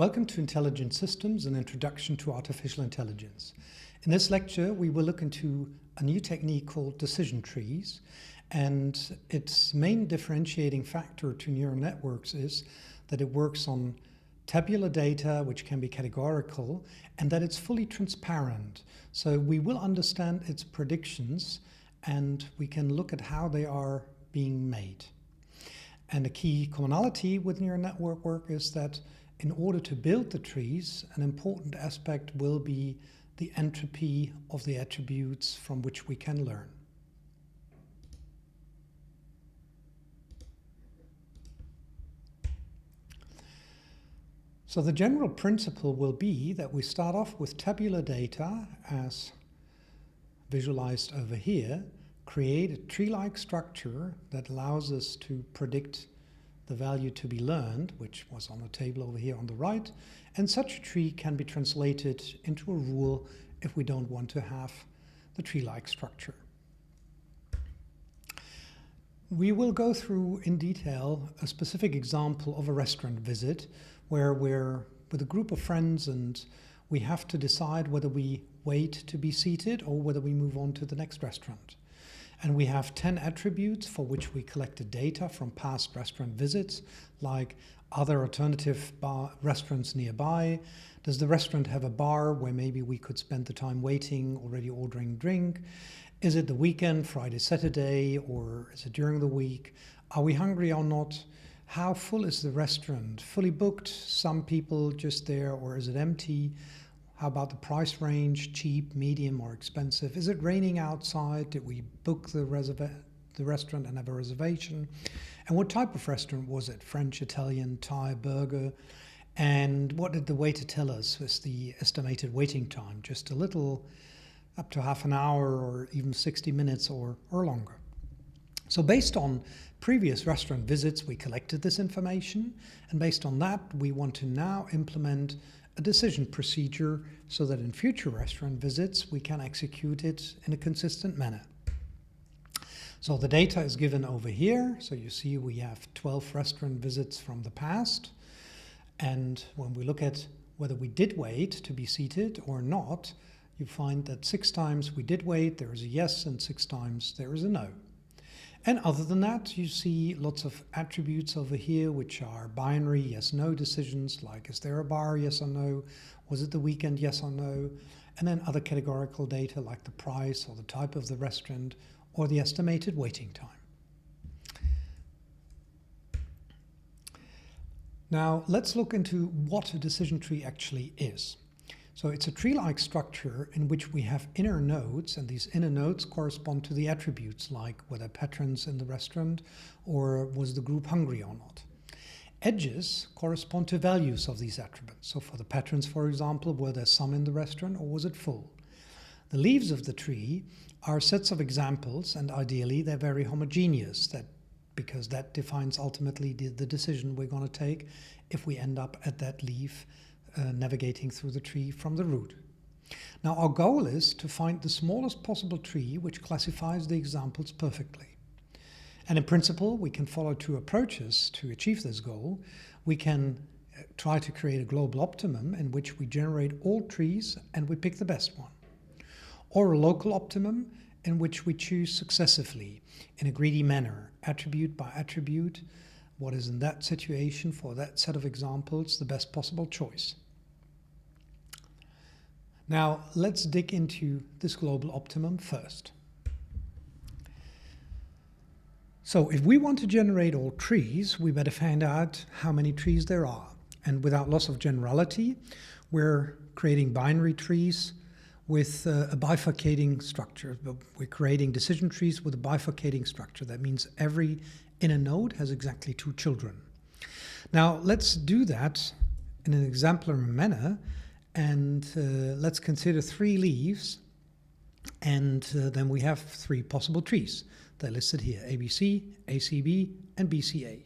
Welcome to Intelligent Systems, an introduction to artificial intelligence. In this lecture, we will look into a new technique called decision trees, and its main differentiating factor to neural networks is that it works on tabular data, which can be categorical, and that it's fully transparent. So we will understand its predictions, and we can look at how they are being made. And a key commonality with neural network work is that in order to build the trees, an important aspect will be the entropy of the attributes from which we can learn. So the general principle will be that we start off with tabular data as visualized over here, create a tree-like structure that allows us to predict the value to be learned, which was on the table over here on the right, and such a tree can be translated into a rule if we don't want to have the tree-like structure. We will go through in detail a specific example of a restaurant visit where we're with a group of friends and we have to decide whether we wait to be seated or whether we move on to the next restaurant. And we have 10 attributes for which we collected data from past restaurant visits, like are there alternative restaurants nearby? Does the restaurant have a bar where maybe we could spend the time waiting, already ordering drink? Is it the weekend, Friday, Saturday, or is it during the week? Are we hungry or not? How full is the restaurant? Fully booked, some people just there, or is it empty? How about the price range, cheap, medium, or expensive? Is it raining outside? Did we book the restaurant and have a reservation? And what type of restaurant was it? French, Italian, Thai, burger? And what did the waiter tell us was the estimated waiting time? Just a little, up to half an hour or even 60 minutes or longer. So based on previous restaurant visits, we collected this information. And based on that, we want to now implement a decision procedure so that in future restaurant visits we can execute it in a consistent manner. So the data is given over here. So you see we have 12 restaurant visits from the past. And when we look at whether we did wait to be seated or not, you find that 6 times we did wait, there is a yes, and 6 times there is a no. And other than that, you see lots of attributes over here, which are binary yes-no decisions, like is there a bar, yes or no? Was it the weekend, yes or no? And then other categorical data like the price or the type of the restaurant or the estimated waiting time. Now, let's look into what a decision tree actually is. So it's a tree-like structure in which we have inner nodes, and these inner nodes correspond to the attributes, like were there patrons in the restaurant or was the group hungry or not. Edges correspond to values of these attributes. So for the patrons, for example, were there some in the restaurant or was it full? The leaves of the tree are sets of examples, and ideally they're very homogeneous, because that defines ultimately the decision we're going to take if we end up at that leaf navigating through the tree from the root. Now our goal is to find the smallest possible tree which classifies the examples perfectly. And in principle we can follow 2 approaches to achieve this goal. We can try to create a global optimum in which we generate all trees and we pick the best one. Or a local optimum in which we choose successively in a greedy manner, attribute by attribute, what is in that situation for that set of examples the best possible choice. Now let's dig into this global optimum first. So if we want to generate all trees, we better find out how many trees there are. And without loss of generality, we're creating binary trees with a bifurcating structure. We're creating decision trees with a bifurcating structure. That means every inner node has exactly 2 children. Now let's do that in an exemplary manner, and let's consider 3 leaves, and then we have 3 possible trees. They're listed here: ABC, ACB, and BCA.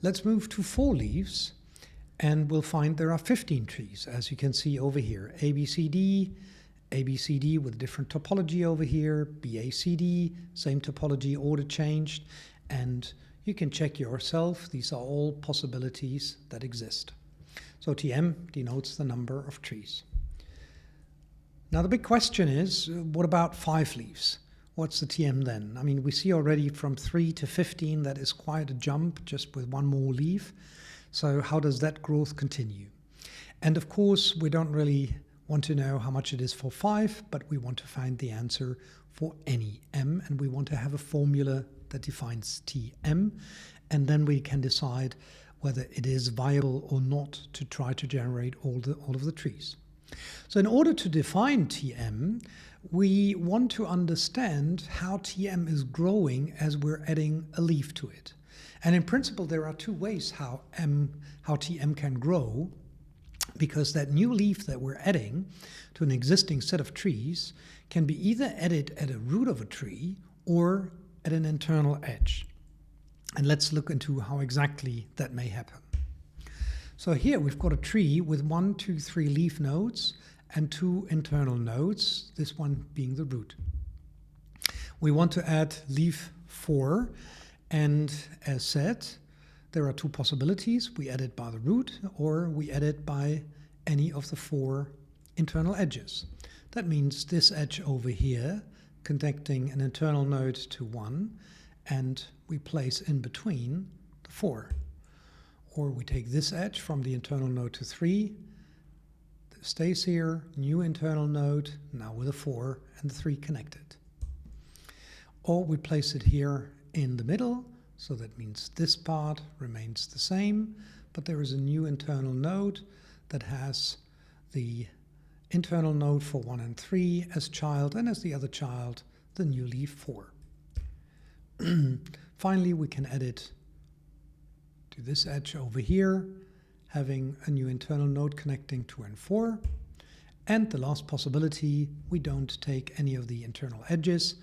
Let's move to 4 leaves, and we'll find there are 15 trees, as you can see over here. ABCD with different topology over here, BACD, same topology, order changed, and You can check yourself. These are all possibilities that exist. So Tm denotes the number of trees. Now the big question is, what about 5 leaves? What's the Tm then? I mean, we see already from 3 to 15 that is quite a jump just with one more leaf. So how does that growth continue? And of course, we don't really want to know how much it is for 5, but we want to find the answer for any m, and we want to have a formula that defines Tm, and then we can decide whether it is viable or not to try to generate all of the trees. So in order to define Tm, we want to understand how Tm is growing as we're adding a leaf to it. And in principle, there are 2 ways how Tm can grow, because that new leaf that we're adding to an existing set of trees can be either added at a root of a tree or at an internal edge. And let's look into how exactly that may happen. So here we've got a tree with 1, 2, 3 leaf nodes and 2 internal nodes, this one being the root. We want to add leaf 4, and as said, there are 2 possibilities. We add it by the root or we add it by any of the 4 internal edges. That means this edge over here connecting an internal node to 1, and we place in between the 4. Or we take this edge from the internal node to 3, it stays here, new internal node, now with a 4 and the 3 connected. Or we place it here in the middle, so that means this part remains the same, but there is a new internal node that has the internal node for 1 and 3 as child, and as the other child, the new leaf 4. Finally, we can add it to this edge over here, having a new internal node connecting 2 and 4. And the last possibility, we don't take any of the internal edges,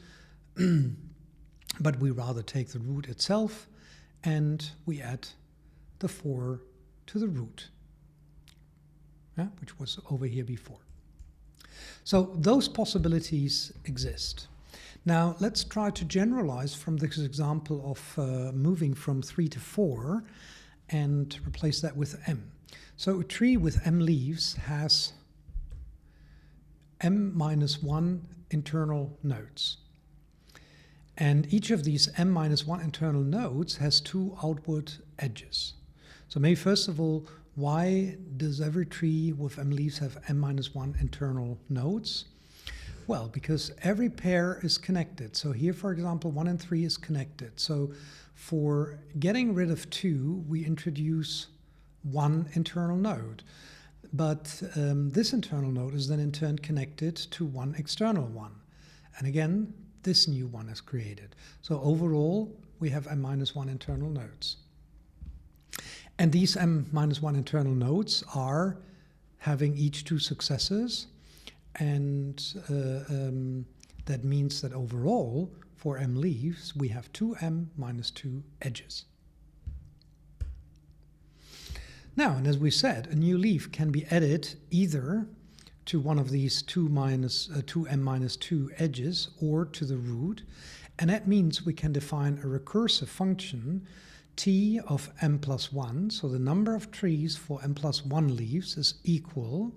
but we rather take the root itself and we add the 4 to the root, which was over here before. So those possibilities exist. Now let's try to generalize from this example of moving from 3 to 4 and replace that with m. So a tree with m leaves has m minus 1 internal nodes. And each of these m minus 1 internal nodes has 2 outward edges. So maybe first of all, why does every tree with m leaves have m minus 1 internal nodes? Well, because every pair is connected. So here, for example, 1 and 3 is connected. So for getting rid of 2, we introduce 1 internal node. But this internal node is then in turn connected to 1 external one. And again, this new one is created. So overall, we have m minus 1 internal nodes. And these m minus 1 internal nodes are having each 2 successors. And that means that overall, for m leaves, we have 2m minus 2 edges. Now, and as we said, a new leaf can be added either to one of these 2m minus 2 edges or to the root. And that means we can define a recursive function t of m plus 1. So the number of trees for m plus 1 leaves is equal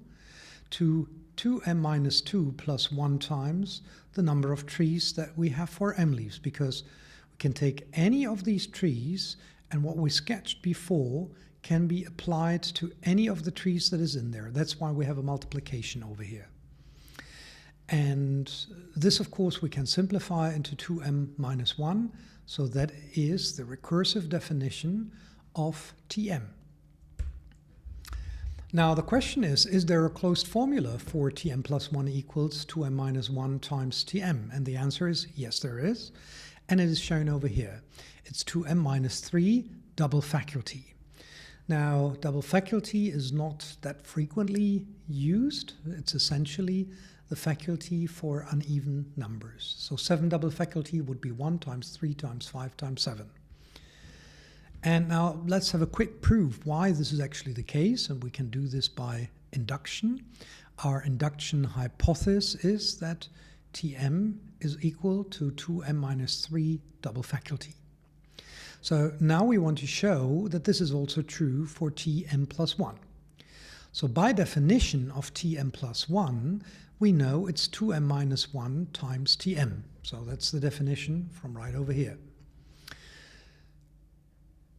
to 2m minus 2 plus 1 times the number of trees that we have for m leaves, because we can take any of these trees and what we sketched before can be applied to any of the trees that is in there. That's why we have a multiplication over here. And this, of course, we can simplify into 2m minus 1. So that is the recursive definition of Tm. Now the question is there a closed formula for Tm plus 1 equals 2m minus 1 times Tm? And the answer is yes, there is. And it is shown over here. It's 2m minus 3 double faculty. Now, double faculty is not that frequently used. It's essentially the faculty for uneven numbers. So 7 double faculty would be 1 times 3 times 5 times 7. And now let's have a quick proof why this is actually the case, and we can do this by induction. Our induction hypothesis is that Tm is equal to 2m minus 3 double faculty. So now we want to show that this is also true for Tm plus 1. So by definition of Tm plus 1, we know it's 2m minus 1 times Tm. So that's the definition from right over here.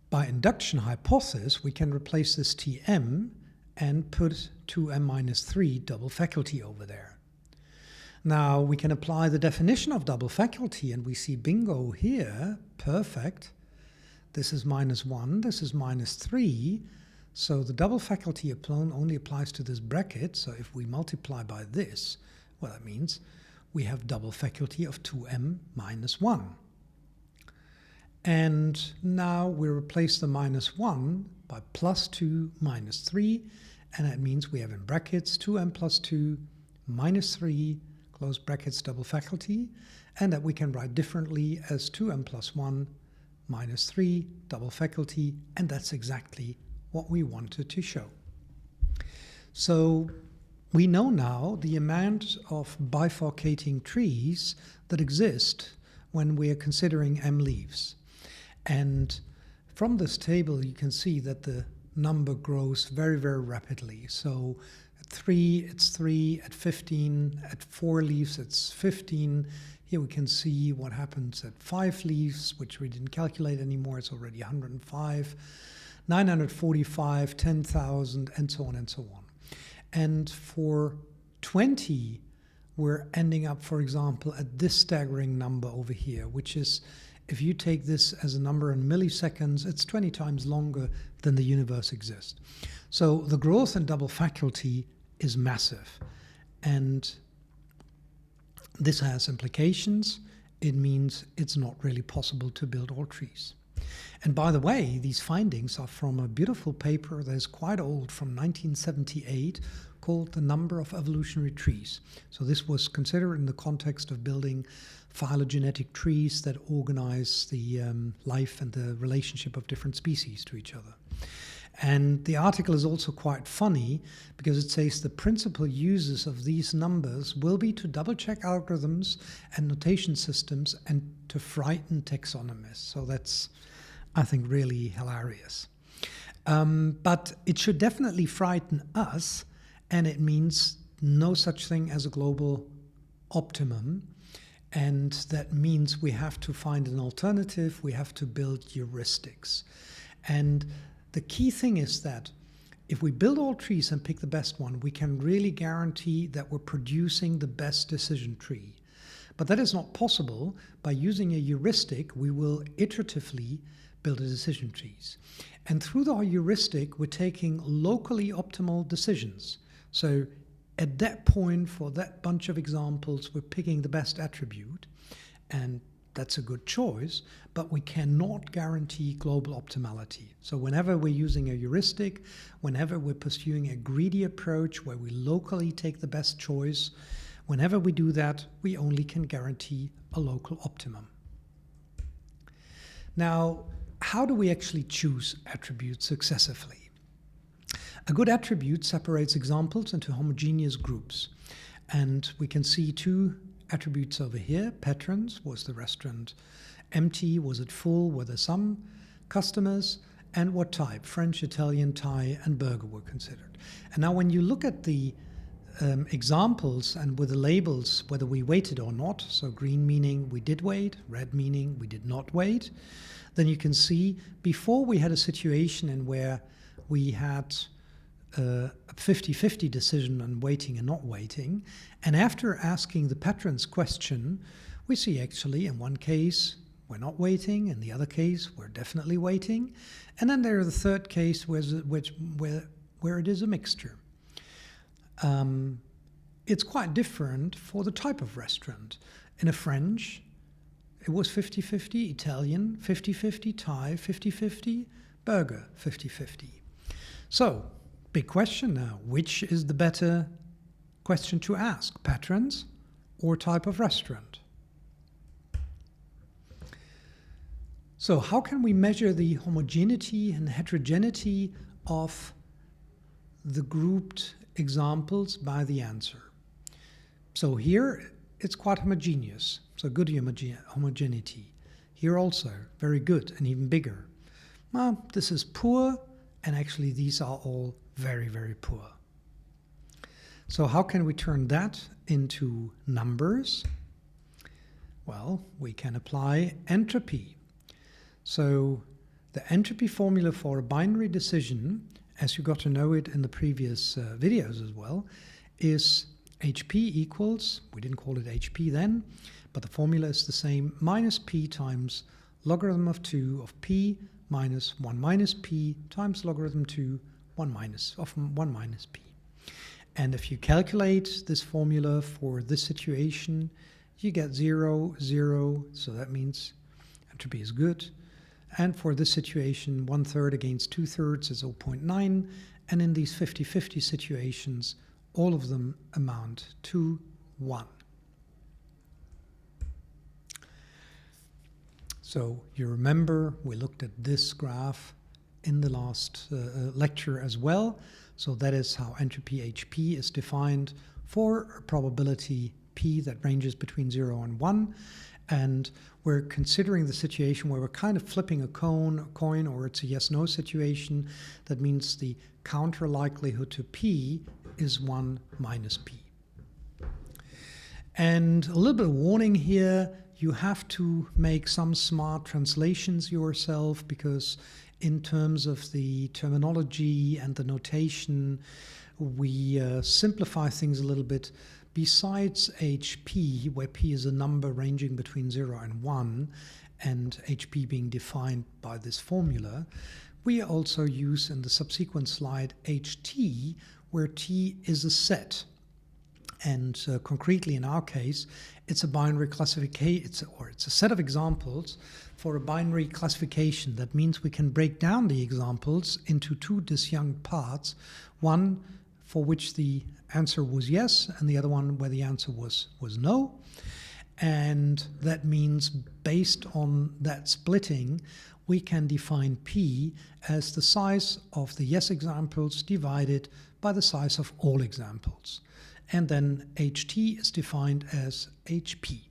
By induction hypothesis, we can replace this Tm and put 2m minus 3 double faculty over there. Now we can apply the definition of double faculty and we see bingo here, perfect. This is minus 1, this is minus 3. So the double faculty only applies to this bracket. So if we multiply by this, well, that means we have double faculty of 2m minus 1. And now we replace the minus 1 by plus 2 minus 3. And that means we have in brackets 2m plus 2 minus 3, close brackets, double faculty. And that we can write differently as 2m plus 1 minus 3, double faculty. And that's exactly what we wanted to show. So we know now the amount of bifurcating trees that exist when we are considering m leaves. And from this table you can see that the number grows very, very rapidly. So at 3 it's 3, at 15, at 4 leaves it's 15. Here we can see what happens at 5 leaves, which we didn't calculate anymore. It's already 105. 945, 10,000, and so on and so on. And for 20, we're ending up, for example, at this staggering number over here, which is, if you take this as a number in milliseconds, it's 20 times longer than the universe exists. So the growth in double faculty is massive. And this has implications. It means it's not really possible to build all trees. And by the way, these findings are from a beautiful paper that is quite old, from 1978, called The Number of Evolutionary Trees. So this was considered in the context of building phylogenetic trees that organize the life and the relationship of different species to each other. And the article is also quite funny because it says the principal uses of these numbers will be to double-check algorithms and notation systems and to frighten taxonomists. So that's, I think, really hilarious. But it should definitely frighten us, and it means no such thing as a global optimum. And that means we have to find an alternative. We have to build heuristics. And the key thing is that if we build all trees and pick the best one, we can really guarantee that we're producing the best decision tree. But that is not possible. By using a heuristic, we will iteratively build a decision trees. And through the heuristic, we're taking locally optimal decisions. So at that point, for that bunch of examples, we're picking the best attribute. And that's a good choice, but we cannot guarantee global optimality. So whenever we're using a heuristic, whenever we're pursuing a greedy approach where we locally take the best choice, whenever we do that, we only can guarantee a local optimum. Now, how do we actually choose attributes successively? A good attribute separates examples into homogeneous groups. And we can see two attributes over here. Patrons, was the restaurant empty, was it full, were there some customers, and what type, French, Italian, Thai, and burger were considered. And now when you look at the examples and with the labels, whether we waited or not, so green meaning we did wait, red meaning we did not wait, then you can see before we had a situation in where we had a 50-50 decision on waiting and not waiting. And after asking the patron's question, we see actually in one case we're not waiting, in the other case we're definitely waiting. And then there's the third case where it is a mixture. It's quite different for the type of restaurant. In a French, it was 50-50, Italian 50-50, Thai 50-50, burger 50-50. So, big question now, which is the better question to ask, patrons or type of restaurant? So how can we measure the homogeneity and heterogeneity of the grouped examples by the answer? So here it's quite homogeneous, so good homogeneity. Here also, very good and even bigger. Well, this is poor, and actually these are all very, very poor. So how can we turn that into numbers? Well, we can apply entropy. So the entropy formula for a binary decision, as you got to know it in the previous videos as well, is HP equals, we didn't call it HP then, but the formula is the same, minus P times logarithm of 2 of P minus 1 minus P times logarithm 2 1 minus P. And if you calculate this formula for this situation, you get 0, 0, so that means entropy is good. And for this situation, 1/3 against 2/3 is 0.9. And in these 50-50 situations, all of them amount to 1. So you remember we looked at this graph in the last lecture as well. So that is how entropy HP is defined for a probability P that ranges between 0 and 1. And we're considering the situation where we're kind of flipping a coin, or it's a yes-no situation. That means the counter likelihood to P is 1 minus P. And a little bit of warning here, you have to make some smart translations yourself, because in terms of the terminology and the notation, we simplify things a little bit. Besides HP, where P is a number ranging between 0 and 1, and HP being defined by this formula, we also use in the subsequent slide HT, where T is a set. And concretely in our case, it's a binary classification, or it's a set of examples for a binary classification. That means we can break down the examples into two disjunct parts, one for which the answer was yes, and the other one where the answer was no. And that means based on that splitting, we can define P as the size of the yes examples divided by the size of all examples. And then HT is defined as HP.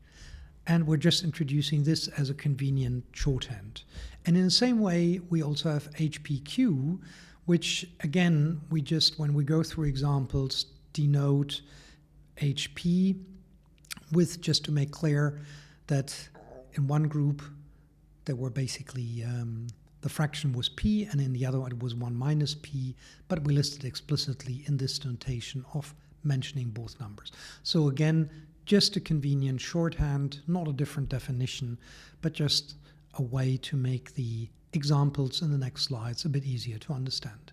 And we're just introducing this as a convenient shorthand. And in the same way, we also have HPQ, which again, we just, when we go through examples, denote HP with, just to make clear that in one group there were basically the fraction was P, and in the other one it was 1 minus P, but we listed explicitly in this notation of mentioning both numbers. So again, just a convenient shorthand, not a different definition, but just a way to make the examples in the next slides a bit easier to understand.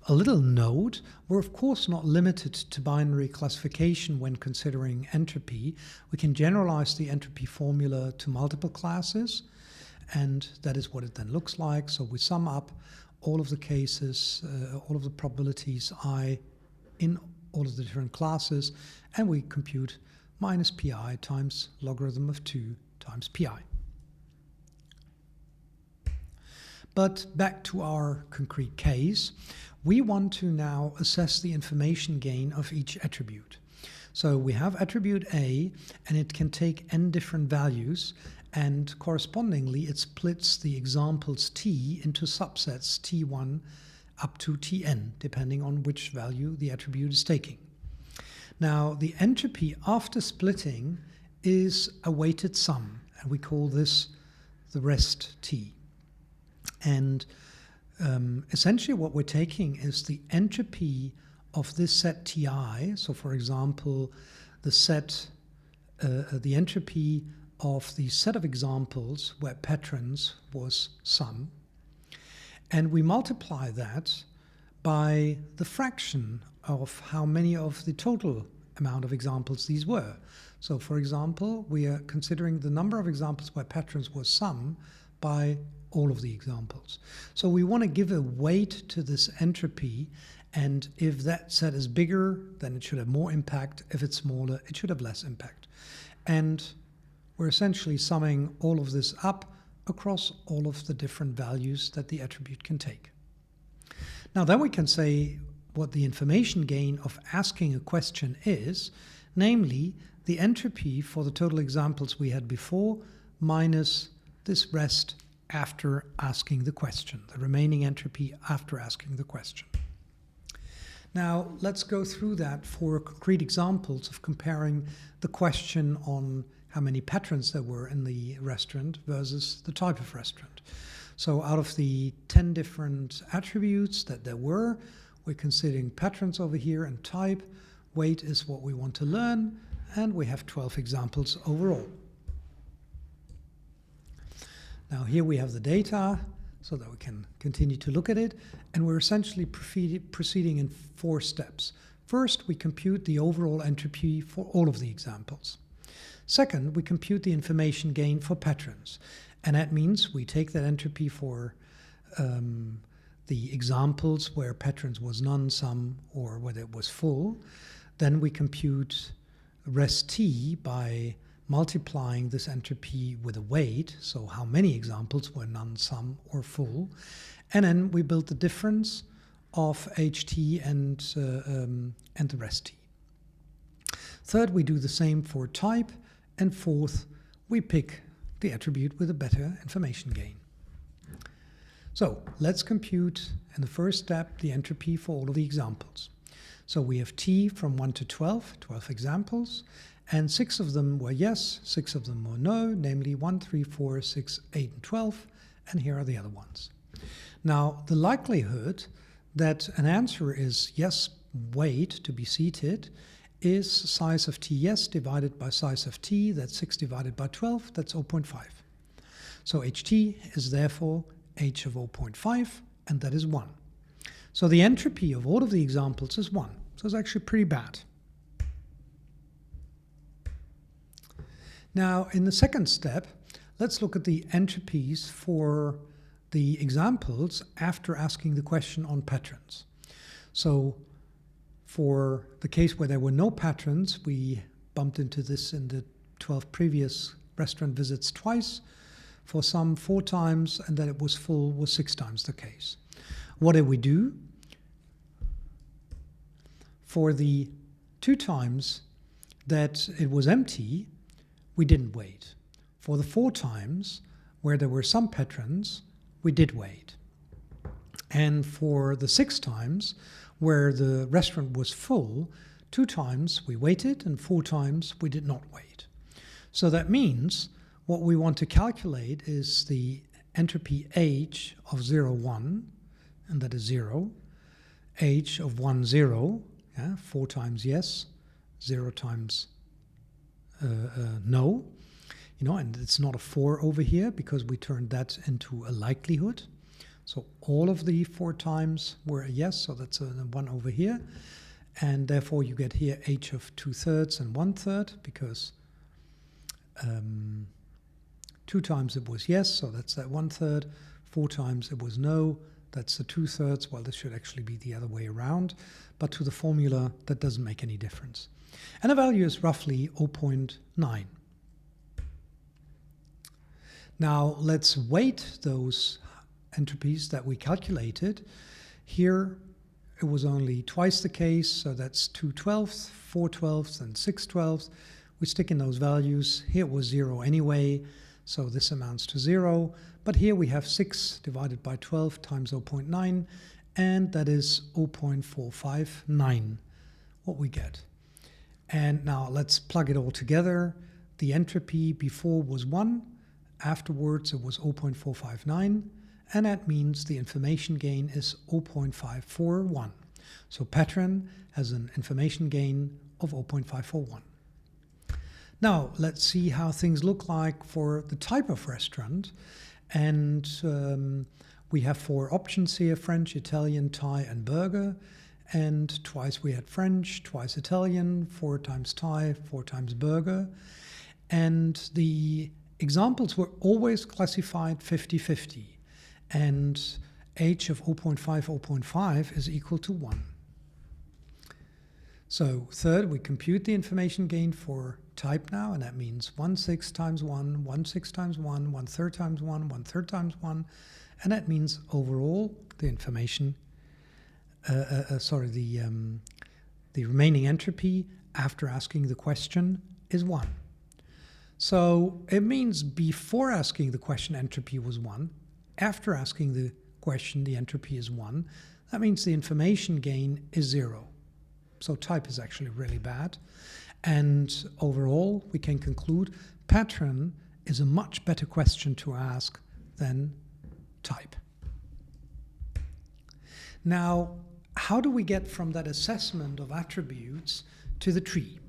A little note, we're of course not limited to binary classification when considering entropy. We can generalize the entropy formula to multiple classes, and that is what it then looks like. So we sum up all of the cases, all of the probabilities I in all of the different classes, and we compute minus pi times logarithm of 2 times pi. But back to our concrete case, we want to now assess the information gain of each attribute. So we have attribute A, and it can take n different values, and correspondingly it splits the examples T into subsets T1 up to Tn, depending on which value the attribute is taking. Now, the entropy after splitting is a weighted sum, and we call this the rest T. And essentially what we're taking is the entropy of this set Ti. So for example, the entropy of the set of examples where patrons was sum, and we multiply that by the fraction of how many of the total amount of examples these were. So for example, we are considering the number of examples where patrons was sum by all of the examples. So we want to give a weight to this entropy, and if that set is bigger, then it should have more impact. If it's smaller, it should have less impact. And we're essentially summing all of this up across all of the different values that the attribute can take. Now then we can say what the information gain of asking a question is, namely the entropy for the total examples we had before minus this rest after asking the question, the remaining entropy after asking the question. Now, let's go through that for concrete examples of comparing the question on how many patrons there were in the restaurant versus the type of restaurant. So out of the 10 different attributes that there were, we're considering patrons over here and type. Weight is what we want to learn, and we have 12 examples overall. Now here we have the data so that we can continue to look at it, and we're essentially proceeding in 4 steps. First, we compute the overall entropy for all of the examples. Second, we compute the information gain for patrons, and that means we take that entropy for the examples where patrons was none, some, or whether it was full. Then we compute rest t by multiplying this entropy with a weight, so how many examples were none, some, or full. And then we build the difference of ht and the rest t. Third, we do the same for type. And fourth, we pick the attribute with a better information gain. So let's compute in the first step the entropy for all of the examples. So we have t from 1 to 12 examples, and 6 of them were yes, 6 of them were no, namely 1, 3, 4, 6, 8, and 12, and here are the other ones. Now, the likelihood that an answer is yes, weight to be seated, is size of t yes divided by size of t, that's 6 divided by 12, that's 0.5. So ht is therefore h of 0.5, and that is 1. So the entropy of all of the examples is 1. So it's actually pretty bad. Now, in the second step, let's look at the entropies for the examples after asking the question on patrons. So for the case where there were no patrons, we bumped into this in the 12 previous restaurant visits twice, for some 4 times, and that it was full was 6 times the case. What did we do? For the 2 times that it was empty, we didn't wait. For the 4 times where there were some patrons, we did wait. And for the 6 times where the restaurant was full, 2 times we waited and 4 times we did not wait. So that means what we want to calculate is the entropy h of 0, 1, and that is 0, h of 1, 0, 4 times yes, 0 times no, and it's not a 4 over here because we turned that into a likelihood. So all of the 4 times were a yes, so that's a 1 over here. And therefore you get here h of 2/3 and 1/3 because 2 times it was yes, so that's that 1/3. 4 times it was no, that's the 2/3. Well, this should actually be the other way around, but to the formula that doesn't make any difference. And the value is roughly 0.9. Now let's weight those entropies that we calculated. Here it was only twice the case, so that's 2/12, 4/12, and 6/12. We stick in those values. Here it was 0 anyway, so this amounts to 0. But here we have 6 divided by 12 times 0.9, and that is 0.459, what we get. And now let's plug it all together. The entropy before was 1, afterwards it was 0.459, and that means the information gain is 0.541. So patron has an information gain of 0.541. Now let's see how things look like for the type of restaurant. And we have 4 options here: French, Italian, Thai, and burger. And twice we had French, twice Italian, 4 times Thai, 4 times burger. And the examples were always classified 50-50. And h of 0.5, 0.5 is equal to 1. So third, we compute the information gain for type now, and that means 1/6 times 1, 1/6 times 1, 1/3 times 1, 1/3 times 1, and that means overall the information, the remaining entropy after asking the question is 1. So it means before asking the question, entropy was 1. After asking the question, the entropy is 1. That means the information gain is 0. So type is actually really bad. And overall, we can conclude pattern is a much better question to ask than type. Now, how do we get from that assessment of attributes to the tree?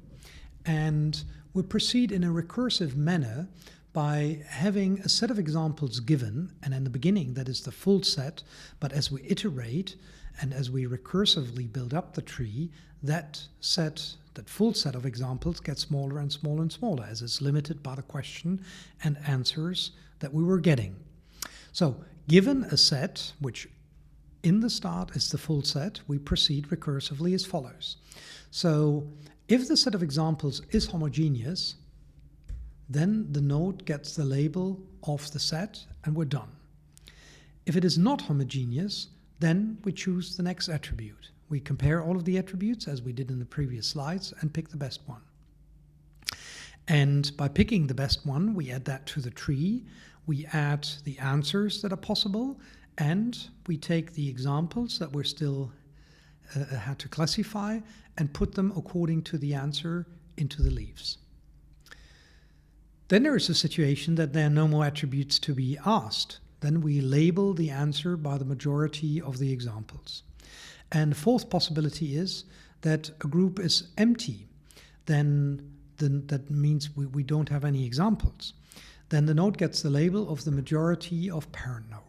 And we proceed in a recursive manner by having a set of examples given, and in the beginning that is the full set, but as we iterate and as we recursively build up the tree, that full set of examples gets smaller and smaller and smaller as it's limited by the question and answers that we were getting. So given a set, which in the start is the full set, we proceed recursively as follows. So if the set of examples is homogeneous, then the node gets the label of the set and we're done. If it is not homogeneous, then we choose the next attribute. We compare all of the attributes as we did in the previous slides and pick the best one. And by picking the best one, we add that to the tree. We add the answers that are possible, and we take the examples that we're still had to classify and put them according to the answer into the leaves. Then there is a situation that there are no more attributes to be asked. Then we label the answer by the majority of the examples. And the fourth possibility is that a group is empty. Then that means we don't have any examples. Then the node gets the label of the majority of parent node.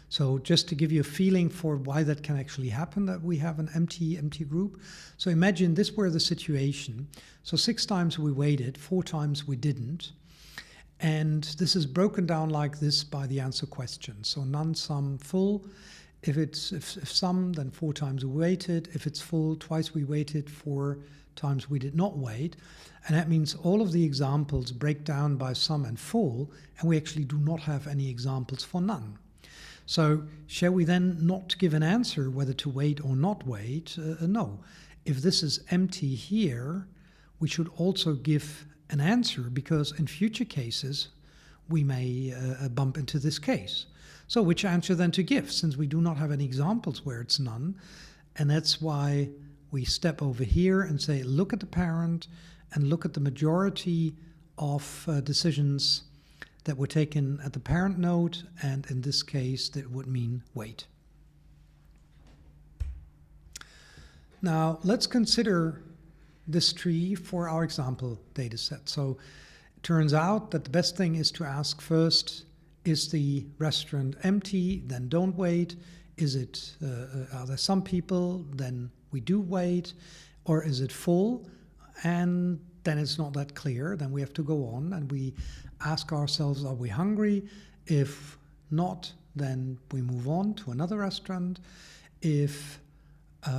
So just to give you a feeling for why that can actually happen, that we have an empty group. So imagine this were the situation. So 6 times we waited, 4 times we didn't. And this is broken down like this by the answer question. So none, some, full. If some, then 4 times we waited. If it's full, twice we waited, 4 times we did not wait. And that means all of the examples break down by some and full, and we actually do not have any examples for none. So shall we then not give an answer whether to wait or not wait? No. If this is empty here, we should also give an answer, because in future cases we may bump into this case. So which answer then to give, since we do not have any examples where it's none? And that's why we step over here and say, look at the parent and look at the majority of decisions that were taken at the parent node, and in this case that would mean wait. Now let's consider this tree for our example data set. So it turns out that the best thing is to ask first, is the restaurant empty? Then don't wait. Is it, are there some people? Then we do wait. Or is it full? And then it's not that clear. Then we have to go on and we ask ourselves, are we hungry? If not, then we move on to another restaurant. If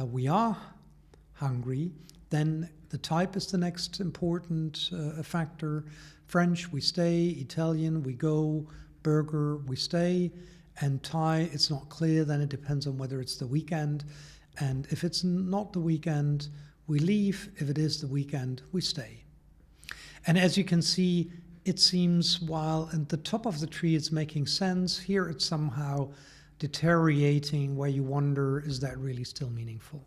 we are hungry, then the type is the next important factor. French, we stay. Italian, we go. Burger, we stay. And Thai, it's not clear. Then it depends on whether it's the weekend. And if it's not the weekend, we leave. If it is the weekend, we stay. And as you can see, it seems while at the top of the tree it's making sense, here it's somehow deteriorating, where you wonder, is that really still meaningful?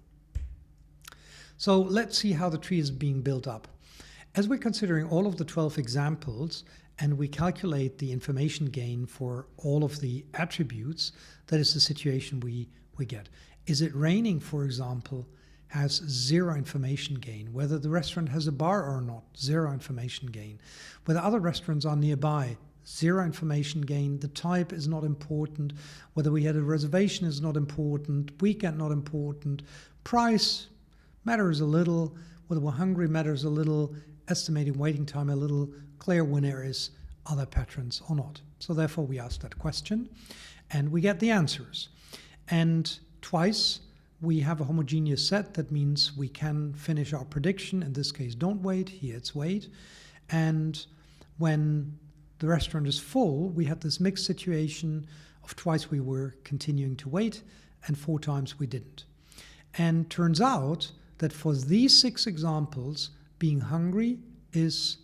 So let's see how the tree is being built up. As we're considering all of the 12 examples and we calculate the information gain for all of the attributes, that is the situation we get. Is it raining, for example, has 0 information gain. Whether the restaurant has a bar or not, 0 information gain. Whether other restaurants are nearby, 0 information gain. The type is not important. Whether we had a reservation is not important. Weekend not important. Price matters a little. Whether we're hungry matters a little. Estimating waiting time a little. Clear when there is other patterns or not. So therefore we ask that question and we get the answers. And twice we have a homogeneous set. That means we can finish our prediction. In this case, don't wait. Here it's wait. And when the restaurant is full, we had this mixed situation of twice we were continuing to wait and 4 times we didn't. And turns out that for these 6 examples, being hungry is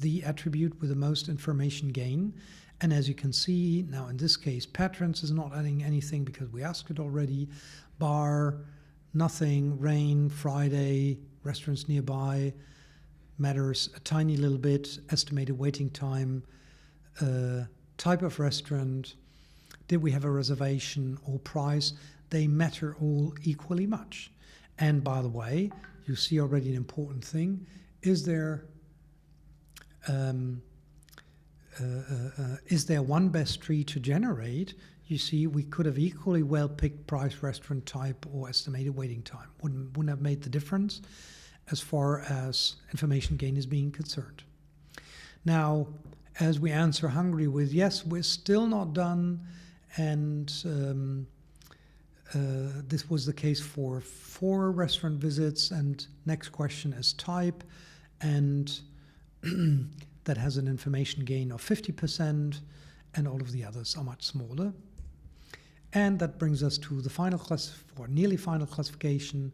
the attribute with the most information gain. And as you can see, now in this case, patrons is not adding anything because we asked it already. Bar, nothing, rain, Friday, restaurants nearby, matters a tiny little bit, estimated waiting time, type of restaurant, did we have a reservation or price, they matter all equally much. And by the way, you see already an important thing, is there one best tree to generate? You see, we could have equally well picked price, restaurant type, or estimated waiting time. Wouldn't have made the difference as far as information gain is being concerned. Now, as we answer Hungary with yes, we're still not done, and this was the case for 4 restaurant visits, and next question is type, and that has an information gain of 50%, and all of the others are much smaller. And that brings us to the final class, or nearly final classification.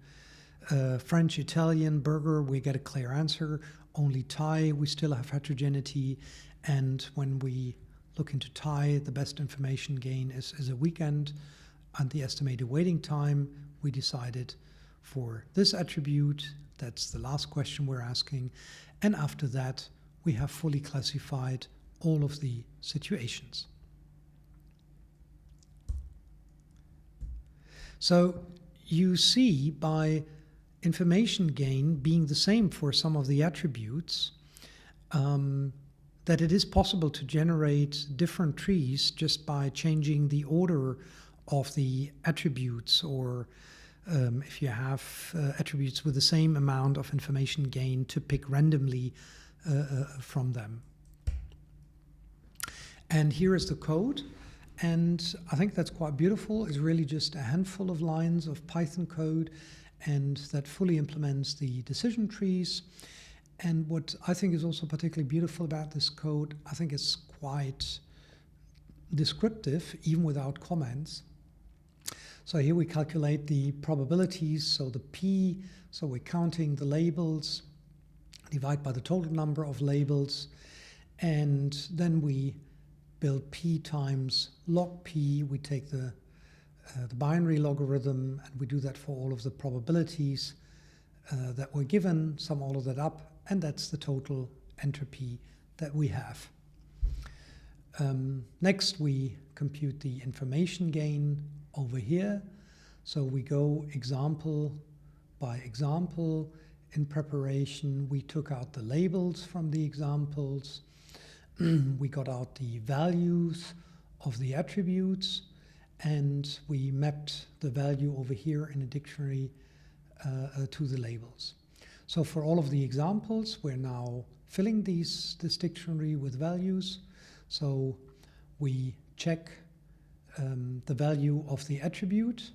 French, Italian, burger, we get a clear answer. Only Thai, we still have heterogeneity. And when we look into Thai, the best information gain is a weekend. And the estimated waiting time, we decided for this attribute. That's the last question we're asking. And after that, we have fully classified all of the situations. So you see, by information gain being the same for some of the attributes, that it is possible to generate different trees just by changing the order of the attributes, or if you have attributes with the same amount of information gain, to pick randomly from them. And here is the code. And I think that's quite beautiful. It's really just a handful of lines of Python code, and that fully implements the decision trees. And what I think is also particularly beautiful about this code, I think it's quite descriptive, even without comments. So here we calculate the probabilities, so the P, so we're counting the labels, divide by the total number of labels, and then we build P times log P. We take the binary logarithm, and we do that for all of the probabilities that were given, sum all of that up, and that's the total entropy that we have. Next, we compute the information gain over here. So we go example by example. In preparation, we took out the labels from the examples. We got out the values of the attributes, and we mapped the value over here in a dictionary to the labels. So for all of the examples, we're now filling this dictionary with values. So we check the value of the attribute,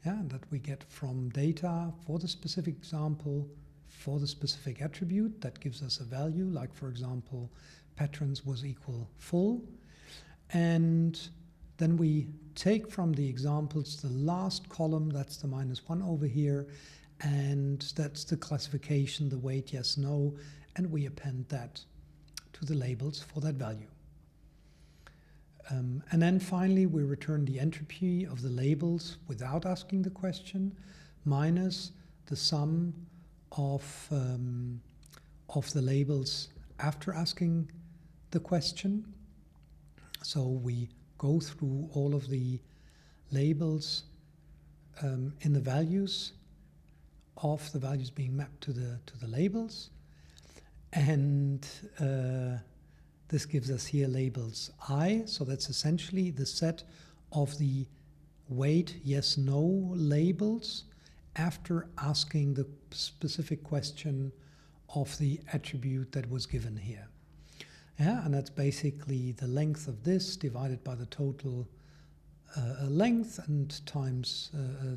that we get from data for the specific example, for the specific attribute. That gives us a value, like for example, patrons was equal full. And then we take from the examples the last column, that's the -1 over here, and that's the classification, the weight, yes, no, and we append that to the labels for that value. And then finally, we return the entropy of the labels without asking the question, minus the sum of the labels after asking the question. So we go through all of the labels in the values of the values being mapped to the labels, and this gives us here labels I. So that's essentially the set of the weight yes no labels after asking the specific question of the attribute that was given here. And that's basically the length of this divided by the total length and times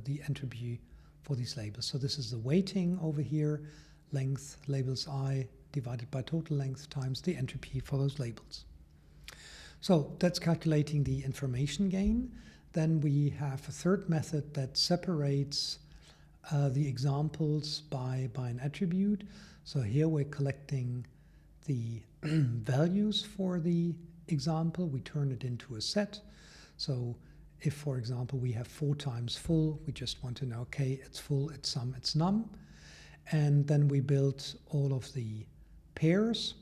the entropy for these labels. So this is the weighting over here, length labels I divided by total length times the entropy for those labels. So that's calculating the information gain. Then we have a third method that separates the examples by an attribute. So here we're collecting the values for the example, we turn it into a set. So if, for example, we have 4 times full, we just want to know, okay, it's full, it's sum, it's num. And then we build all of the pairs.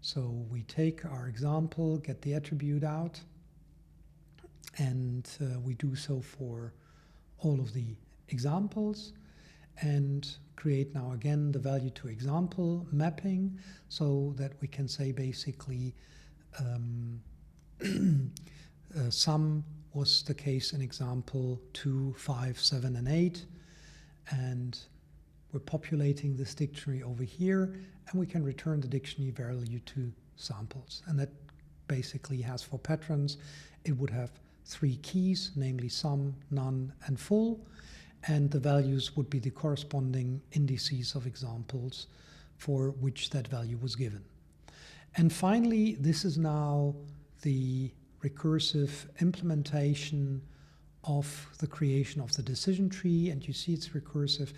So we take our example, get the attribute out, and we do so for all of the examples, and create now again the value to example mapping, so that we can say basically sum was the case in example 2, 5, 7, and 8, and we're populating this dictionary over here, and we can return the dictionary value to samples. And that basically has, for patrons, it would have 3 keys, namely sum, none, and full, and the values would be the corresponding indices of examples for which that value was given. And finally, this is now the recursive implementation of the creation of the decision tree, and you see it's recursive.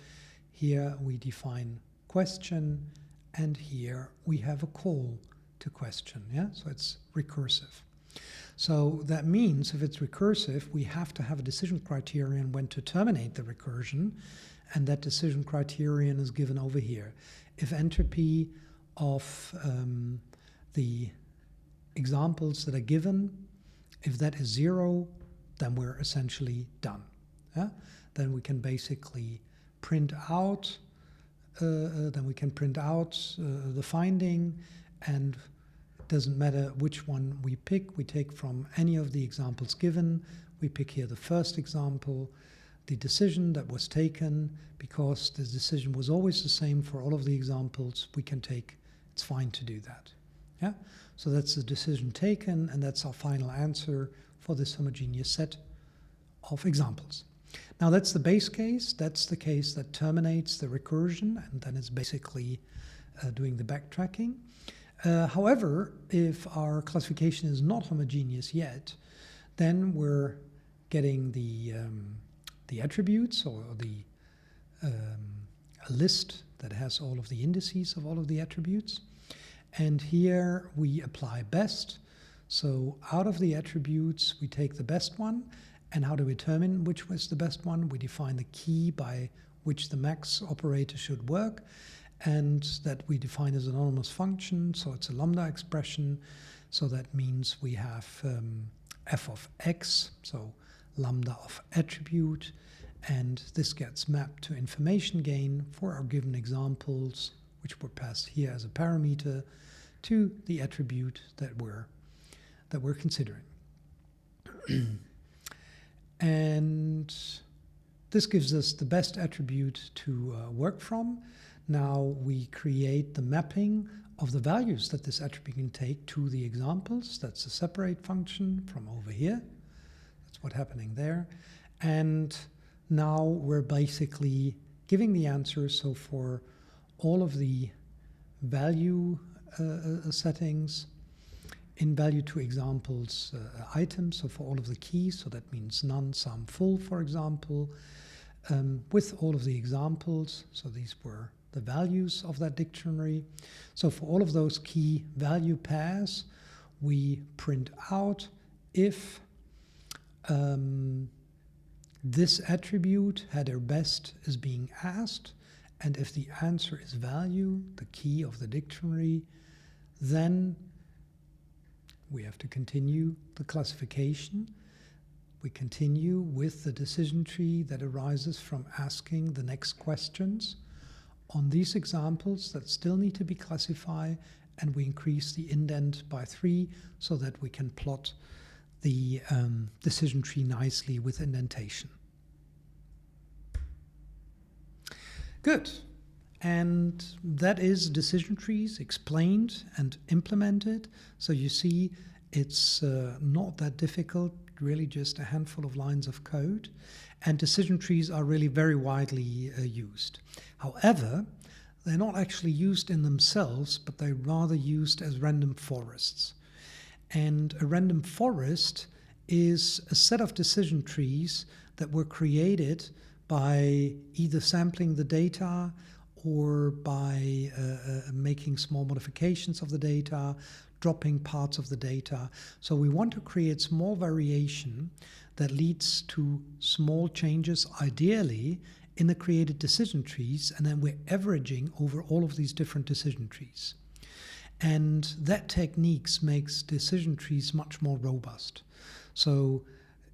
Here we define question, and here we have a call to question, yeah? So it's recursive. So that means if it's recursive, we have to have a decision criterion when to terminate the recursion, and that decision criterion is given over here. If entropy of the examples that are given, if that is 0, then we're essentially done. Yeah? Then we can basically print out, the finding, and it doesn't matter which one we pick. We take from any of the examples given. We pick here the first example, the decision that was taken, because the decision was always the same for all of the examples. We can take, it's fine to do that. Yeah? So that's the decision taken, and that's our final answer for this homogeneous set of examples. Now that's the base case. That's the case that terminates the recursion, and then it's basically doing the backtracking. However, if our classification is not homogeneous yet, then we're getting the attributes, or a list that has all of the indices of all of the attributes. And here we apply best. So out of the attributes, we take the best one. And how do we determine which was the best one? We define the key by which the max operator should work, and that we define as an anonymous function, so it's a lambda expression. So that means we have f of x, so lambda of attribute, and this gets mapped to information gain for our given examples, which were passed here as a parameter to the attribute that we're considering. And this gives us the best attribute to work from. Now we create the mapping of the values that this attribute can take to the examples. That's a separate function from over here. That's what's happening there. And now we're basically giving the answer. So for all of the value settings, in value to examples items, so for all of the keys, so that means none, sum, full, for example, with all of the examples, so these were the values of that dictionary. So for all of those key value pairs, we print out if this attribute, header best, is being asked, and if the answer is value, the key of the dictionary, then we have to continue the classification. We continue with the decision tree that arises from asking the next questions on these examples that still need to be classified, and we increase the indent by 3 so that we can plot the decision tree nicely with indentation. Good. And that is decision trees explained and implemented. So you see, it's not that difficult, really just a handful of lines of code. And decision trees are really very widely used. However, they're not actually used in themselves, but they're rather used as random forests. And a random forest is a set of decision trees that were created by either sampling the data or by making small modifications of the data, dropping parts of the data. So we want to create small variation that leads to small changes, ideally, in the created decision trees, and then we're averaging over all of these different decision trees. And that technique makes decision trees much more robust. So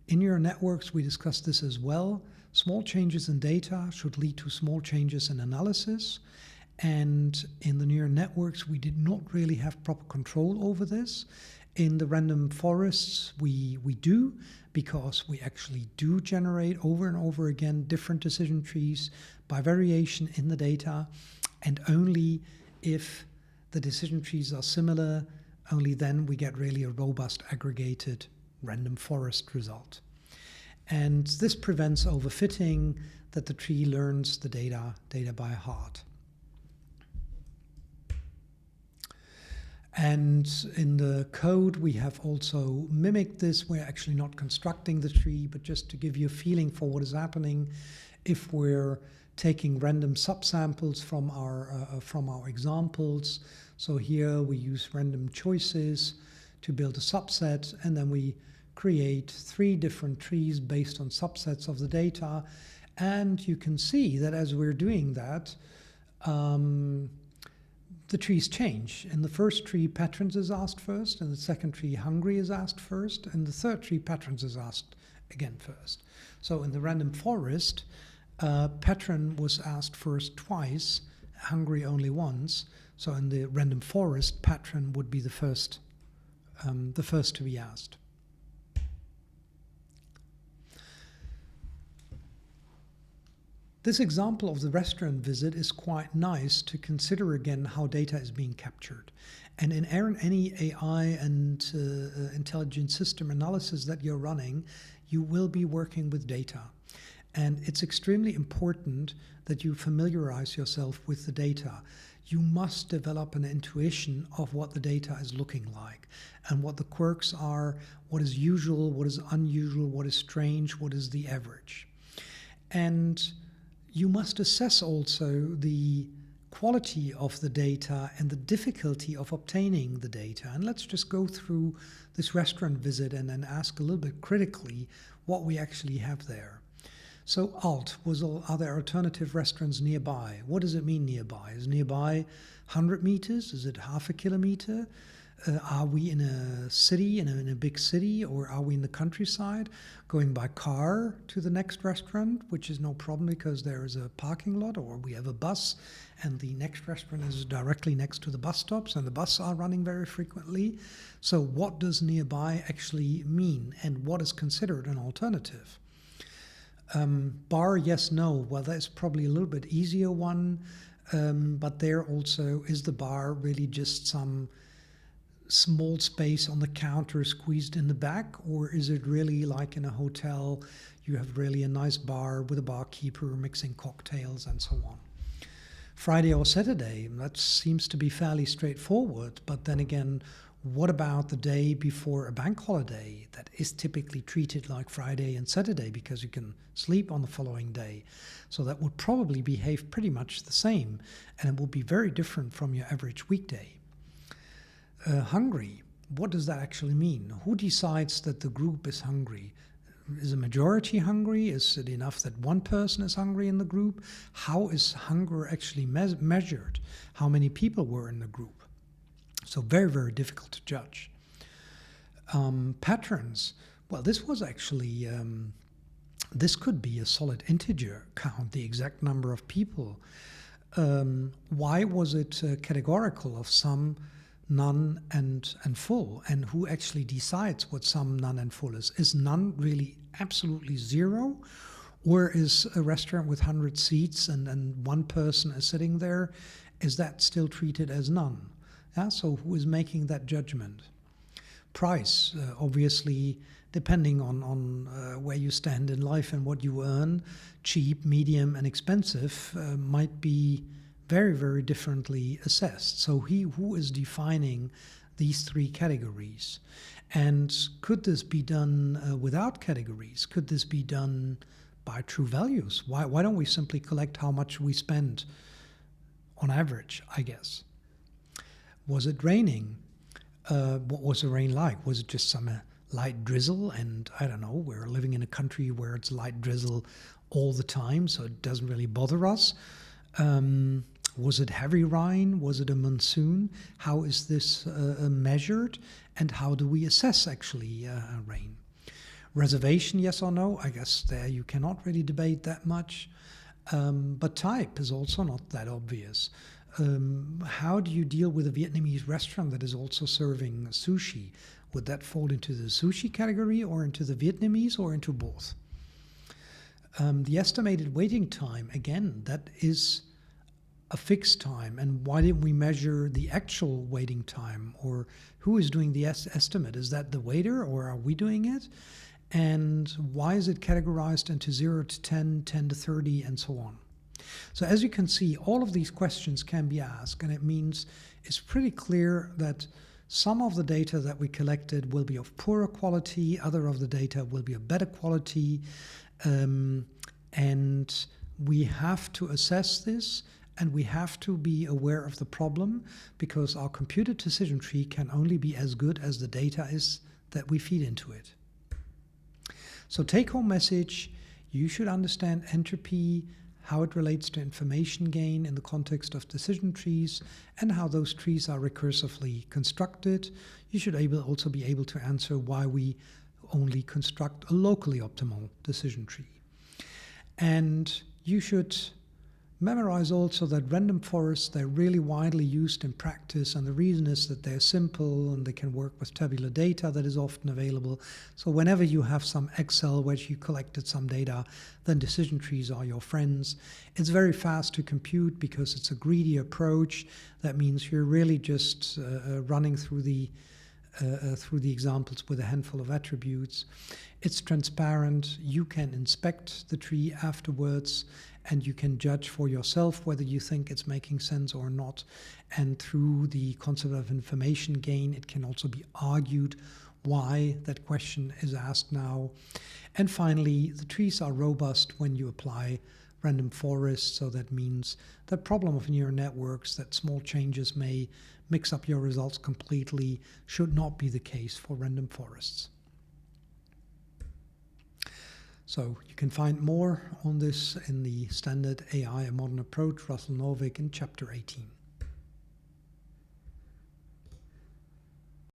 in neural networks, we discussed this as well. Small changes in data should lead to small changes in analysis. And in the neural networks, we did not really have proper control over this. In the random forests, we do, because we actually do generate over and over again different decision trees by variation in the data. And only if the decision trees are similar, only then we get really a robust aggregated random forest result. And this prevents overfitting, that the tree learns the data by heart. And in the code, we have also mimicked this. We're actually not constructing the tree, but just to give you a feeling for what is happening if we're taking random subsamples from our examples. So here we use random choices to build a subset, and then we create 3 different trees based on subsets of the data. And you can see that as we're doing that, the trees change. In the first tree, patrons is asked first. In the second tree, hungry is asked first. In the third tree, patrons is asked again first. So in the random forest, patron was asked first twice, hungry only once. So in the random forest, patron would be the first to be asked. This example of the restaurant visit is quite nice to consider again how data is being captured. And in any AI and intelligent system analysis that you're running, you will be working with data. And it's extremely important that you familiarize yourself with the data. You must develop an intuition of what the data is looking like and what the quirks are, what is usual, what is unusual, what is strange, what is the average. And you must assess also the quality of the data and the difficulty of obtaining the data. And let's just go through this restaurant visit and then ask a little bit critically what we actually have there. So alt was, are there alternative restaurants nearby? What does it mean nearby? Is nearby 100 meters? Is it half a kilometer? Are we in a city, in a big city, or are we in the countryside? Going by car to the next restaurant, which is no problem because there is a parking lot, or we have a bus and the next restaurant is directly next to the bus stops and the buses are running very frequently. So what does nearby actually mean, and what is considered an alternative? Bar, yes, no. Well, that's probably a little bit easier one, but there also, is the bar really just some small space on the counter squeezed in the back, or is it really like in a hotel, you have really a nice bar with a barkeeper mixing cocktails and so on? Friday or Saturday, that seems to be fairly straightforward, but then again, what about the day before a bank holiday that is typically treated like Friday and Saturday because you can sleep on the following day? So that would probably behave pretty much the same, and it will be very different from your average weekday. Hungry, what does that actually mean? Who decides that the group is hungry? Is a majority hungry? Is it enough that one person is hungry in the group? How is hunger actually measured? How many people were in the group? So very, very difficult to judge. Patterns, well, this was actually, this could be a solid integer count, the exact number of people. Why was it categorical of some, none, and full? And who actually decides what some, none, and full is? Is none really absolutely zero? Or is a restaurant with 100 seats and one person is sitting there, is that still treated as none? Yeah, so who is making that judgment? Price, obviously, depending on where you stand in life and what you earn, cheap, medium, and expensive might be very, very differently assessed. So who is defining these 3 categories? And could this be done without categories? Could this be done by true values? Why don't we simply collect how much we spend on average, I guess. Was it raining? What was the rain like? Was it just some light drizzle? And I don't know, we're living in a country where it's light drizzle all the time, so it doesn't really bother us. Was it heavy rain? Was it a monsoon? How is this measured? And how do we assess actually rain? Reservation, yes or no? I guess there you cannot really debate that much. But type is also not that obvious. How do you deal with a Vietnamese restaurant that is also serving sushi? Would that fall into the sushi category or into the Vietnamese or into both? The estimated waiting time, again, that is a fixed time. And why didn't we measure the actual waiting time? Or who is doing the estimate? Is that the waiter or are we doing it? And why is it categorized into 0 to 10, 10 to 30, and so on? So as you can see, all of these questions can be asked, and it means it's pretty clear that some of the data that we collected will be of poorer quality, other of the data will be of better quality, and we have to assess this, and we have to be aware of the problem, because our computed decision tree can only be as good as the data is that we feed into it. So take-home message, you should understand entropy, how it relates to information gain in the context of decision trees, and how those trees are recursively constructed. You should also be able to answer why we only construct a locally optimal decision tree. And you should memorize also that random forests, they're really widely used in practice, and the reason is that they're simple and they can work with tabular data that is often available. So whenever you have some Excel where you collected some data, then decision trees are your friends. It's very fast to compute because it's a greedy approach. That means you're really just running through the examples with a handful of attributes. It's transparent. You can inspect the tree afterwards, and you can judge for yourself whether you think it's making sense or not. And through the concept of information gain, it can also be argued why that question is asked now. And finally, the trees are robust when you apply random forests. So that means the problem of neural networks, that small changes may mix up your results completely, should not be the case for random forests. So you can find more on this in the standard AI, a modern approach, Russell Norvig, in chapter 18.